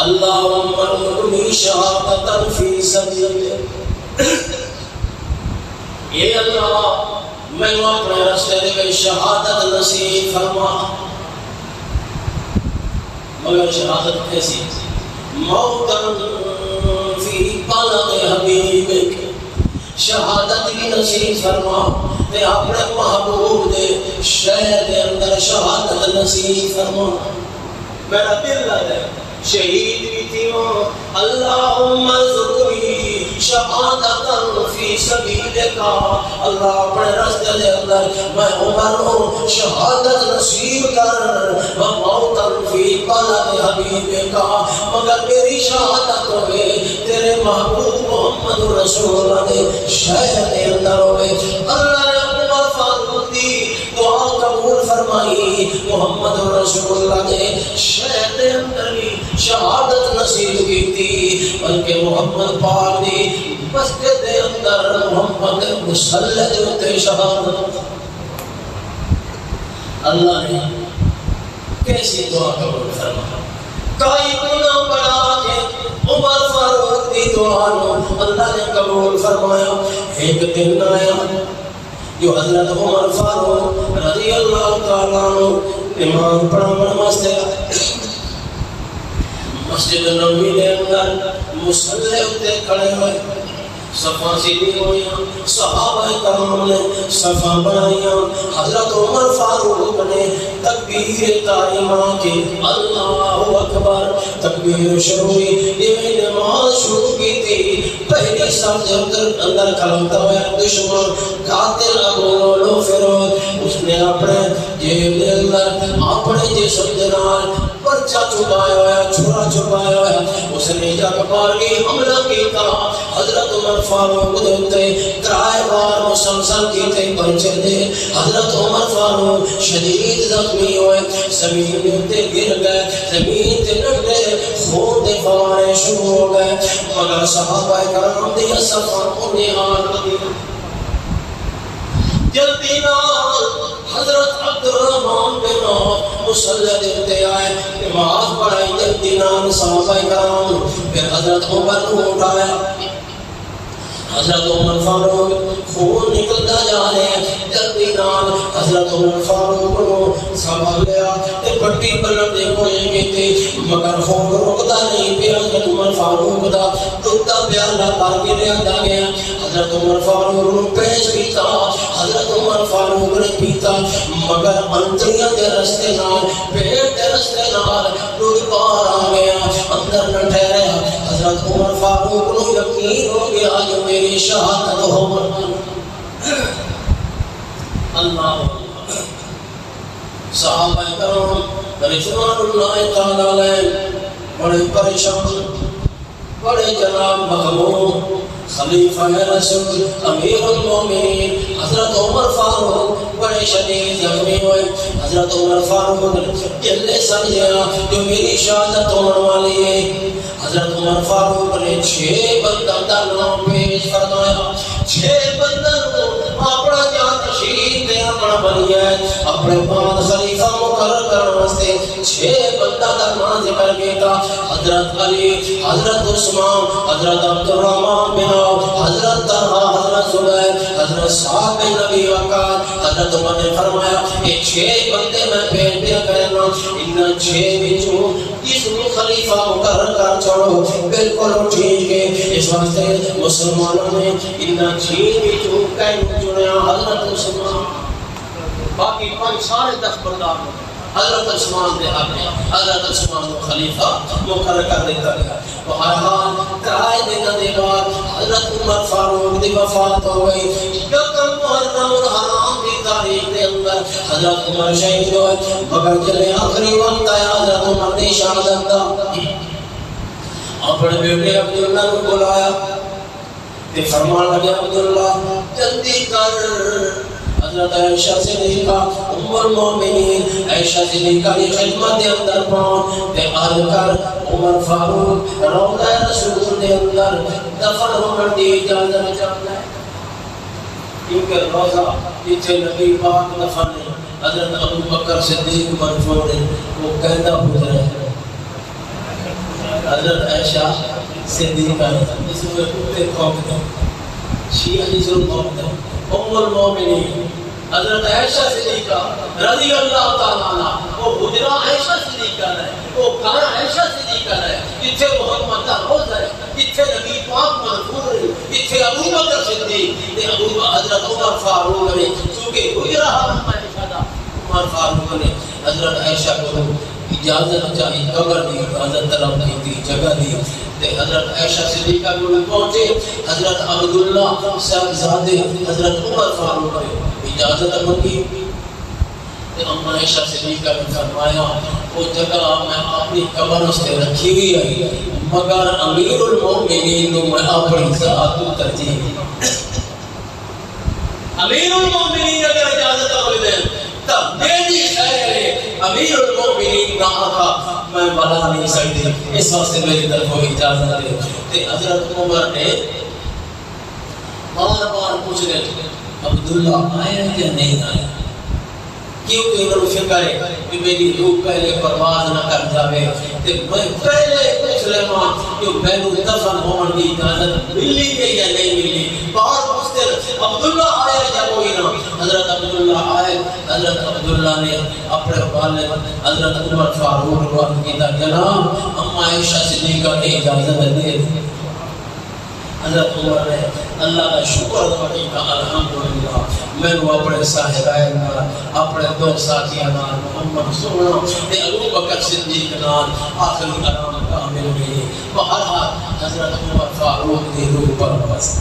[SPEAKER 1] اللہم ارزقنی شہادۃ فی سبیلک، اے اللہ میں اپنے راستے میں شہادت نصیب فرما۔ مگر شہادت کیسی؟ موتن فی طلب حبیبک، شہادت کی نصیب فرما تے اپنے محبوب دے شہر دے اندر شہادت نصیب فرما۔ میرا دل لگا ہے شہید بھی تھی ہوں، اللہم ارزقنی شہادت فی سبیلک، اللہ اپنے راستے دے اندر میں عمر ہوں شہادت نصیب کر، موتن فی طلب حبیبک، مگر میری شہادت ہوئے تیرے محبوب محمد رسول اللہ نے شہر دے اندر ہوئے۔ اللہ نے عمر فاروق دی دعا قبول فرمائی، محمد رسول اللہ نے شہر دے اندر بھی شہادت نصیب کی تھی، بلکہ محمد پاک دی مسجد دے اندر محمد مصلی دے اتے شہادت۔ اللہ نے کیسی دعا قبول فرمائی، کئی گناہ بڑھا کے عمر فاروق دی دعا اللہ نے قبول فرمایا۔ ایک دن آیا جو حضرت عمر فاروق رضی اللہ تعالیٰ عنہ نماز پڑھانے واسطے مسجد نبوی دے اندر مصلی اتے کھڑے ہوئے، صفاں سیدھی ہوئیاں، صحابہ کرام نے صفاں بنائیاں، حضرت عمر فاروق نے تکبیر تاریمہ کی، اللہ اکبر تکبیر شروع ہوئی، یہ نماز شروع کی تھی، پہلی صف کے اندر کھڑا ہوا دشمن قاتل ابو لولو فیروز، اس نے اپنے جیب دے اندر اپنے جسم دے نال پرچہ چھپایا ہوا، چھرا چھپایا ہوا، اس نے جب مار کے حملہ کیتا، حضرت عمر فاروق دے اتے ترائے بار مسلسل کیتے پرچے دے، حضرت عمر فاروق شدید زخمی ہوئے، زمین دے اتے گر گئے، زمین تے لٹ گئے، خون دے فوارے شروع ہو گئے، مگر صحابہ کرام دے صفاں انہیں آن دی جلدی نال حضرت عبد الرحمن بن عوف مصلی دے اتے آئے، نماز پڑھائی جلدی نال صحابہ کرام، پھر حضرت عمر کو اٹھایا، حضرت عمر فاروق خون نکلتا جا رہے ہیں، جلدی نال حضرت عمر فاروق کو سنبھال لیا تے پٹی بنن دے کوشش کیتی، مگر خون رکدا نہیں پیا، حضرت عمر فاروق دا دودھ دا پیالہ بھر کے لیا گیا، حضرت عمر فاروق کو پیش کیتا، حضرت عمر فاروق نے پیتا، مگر انتریاں دے رستے نال پیٹ دے رستے نال دودھ باہر آ گیا، اندر نہ ٹھہریا، حضرت عمر فاروق کو یقین ہو گیا جو میری شہادت ہو۔ اللہ صحابہ کرام رضوان اللہ تعالی علیہ بڑے پریشان، بڑے جناب مغموم، خلیفہ رسول امیر المومنین حضرت عمر فاروق بڑے شدید زخمی ہوئے. حضرت عمر فاروق جلے سمجھا جو میری شہادت ہونے والی ہے. حضرت عمر فاروق نے 6 بندہ دا نام پیش فرمایا. 6 بندہ اپنا جان تشریف دے اپنا بنیا اپنے بعد خلیفہ مقرر کرنے واسطے 6 بندہ دا نام ذکر کیتا. حضرت علی، حضرت عثمان، حضرت عبد الرحمن بن عوف، حضرت طلحہ، حضرت زبیر، حضرت سعد بن نبی وقاص. حضرت عمر نے فرمایا یہ 6 بندے میں پیش دیا کرنا، ان 6 وچوں جس کو خلیفہ مقرر کر چھوڑو بالکل ٹھیک ہے. اس واسطے مسلمانوں نے ان 6 وچوں کہیں چنیا حضرت عثمان. باقی 5 سارے دستبردار حضرت عثمان نے حضرت عثمان کو خلیفہ مقرر کر دیتا گیا. بہرحال کرائے دینا دے بعد حضرت عمر فاروق کی وفات ہو گئی. یکم محرم الحرام کی تاریخ کے اندر حضرت عمر شہید ہوئے. مگر چلے آخری وقت آیا حضرت عمر نے شہادت دا. اپنے بیٹے عبداللہ کو بلایا تے فرمان لگا عبداللہ جلدی کر. حضرت عائشہ صدیقہ ام المومنین عائشہ صدیقہ کی خدمت کے اندر پہنچ تے عرض کر عمر فاروق روضہ رسول کے اندر دفن ہونے کی اجازت چاہتا ہے. کیونکہ روضہ جتنے نبی پاک دفن ہے حضرت ابو بکر صدیق منفور ہے وہ کہنا پوچھ رہے ہیں. حضرت عائشہ صدیقہ اس میں کتے کھوکتے شیعہ جسے کھوکتے ام المومنین حضرت عائشہ صدیقہ رضی اللہ تعالیٰ عنہ وہ حجرہ عائشہ صدیقہ ہے، وہ گھر عائشہ صدیقہ ہے جتھے محمد کا روضہ ہے، جتھے نبی پاک منظور ہے، جتھے ابو بکر صدیق تے ابو حضرت عمر فاروق نے چونکہ حجرہ عائشہ دا عمر فاروق نے حضرت عائشہ کو اجازت چاہی قبر دی اجازت طلب کی تھی جگہ دی تے حضرت عائشہ صدیقہ کو پہنچے. حضرت عبداللہ صاحبزادے حضرت عمر فاروق نے اجازت مانگی تے ام عائشہ صدیقہ نے فرمایا وہ جگہ میں اپنی قبر اس تے رکھی ہوئی ہے مگر امیر المومنین کو میں اپنی ذات کو ترجیح دی. امیر المومنین اگر اجازت ہو دے تب میری خیر ہے، امیر المومنین کا آقا میں بلا نہیں سکتی، اس واسطے میری طرف کو اجازت دے. تے حضرت عمر نے بار بار پوچھ رہے عبداللہ آیا یا نہیں آیا، کیونکہ انہوں نے فکر ہے کہ میری روح پہلے پرواز نہ کر جاوے تے میں پہلے پوچھ لینا کہ بین دفن ہونے کی اجازت ملی ہے یا نہیں ملی. بار پوچھتے عبداللہ آیا یا کوئی نہ. حضرت عبداللہ آئے. حضرت عبداللہ نے اپنے والد حضرت عمر فاروق کو عرض کیا جناب ام عائشہ صدیقہ نے اجازت دے دی. حضرت عمر نے اللہ کا شکر ادا کیا الحمدللہ میں نے اپنے صاحبین اپنے 2 ساتھیاں محمد سونا تے ابو بکر صدیق نال آخری آرام کامل ہوئی. بہرحال حضرت عمر فاروق کی روح پر بس.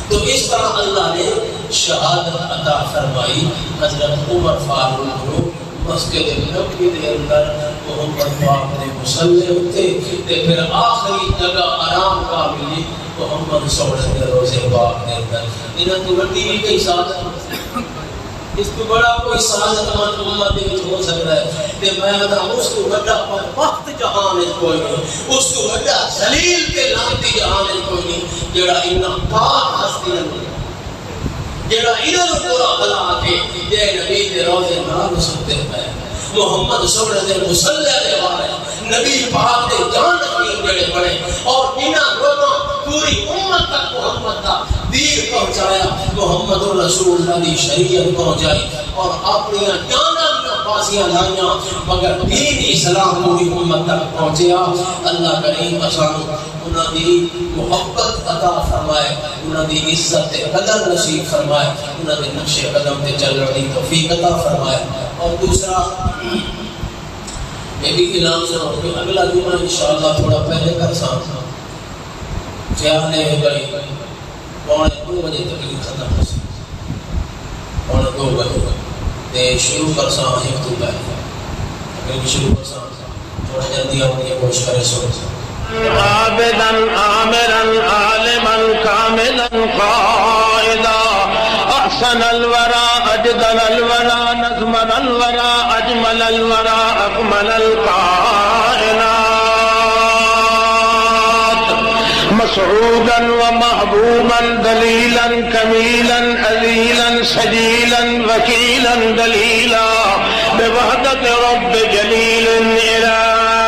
[SPEAKER 1] تو اس طرح اللہ نے شہادت عطا فرمائی حضرت عمر فاروق کو. مسجد نبوی کے اندر محمد پاک نے مصلی ہوتے تے پھر آخری جگہ آرام کا ملی محمد صلی اللہ علیہ وسلم پاک کے اندر. انہاں تو بڑی بھی کئی سعادت اس کو بڑا کوئی سعادت مند امت میں ہو سکتا ہے تے میں بتا اس کو بڑا وقت جہان میں کوئی نہیں، اس کو بڑا ذلیل کے لعنتی جہان میں کوئی نہیں جڑا انہاں پاک ہستی نہیں جڑا انہاں پورا بلا کے جے نبی دے روزے نال سنتے پئے محمد صلی اللہ علیہ وسلم دے بارے نبی پاک دے جان نشین جڑے بڑے اور انہاں لوگوں پوری امت تک محمد کا دین پہنچایا. محمد رسول اللہ کی شریعت پہنچائی اور اپنی جاناں پاسیاں لائیاں مگر دین اسلام پوری امت تک پہنچیا. اللہ کریم اسانو انہاں دی محبت عطا فرمائے، انہاں دی عزت قدر نصیب فرمائے، انہاں دے نقش قدم تے چلنے کی توفیق عطا فرمائے. اور دوسرا یہ بھی اعلان سے کہ اگلا جمعہ انشاءاللہ تھوڑا پہلے کر سکتا جانے گئی 2:45 بجے تقریر ختم ہو سی 2:45 تے شروع کر سا ایک تو پہلے اگر شروع کر سا تھوڑا جلدی ہونے کی کوشش کریں سن
[SPEAKER 2] عابدا عامرا عالما كاملا قائدا احسن الورى اجدل الورى نظمن الورى اجمل الورى اكمل الكائنات مسعودا ومحبوبا دليلا كميلا اذيلا سجيلا وكيلا دليلا بوحدة رب جليل إله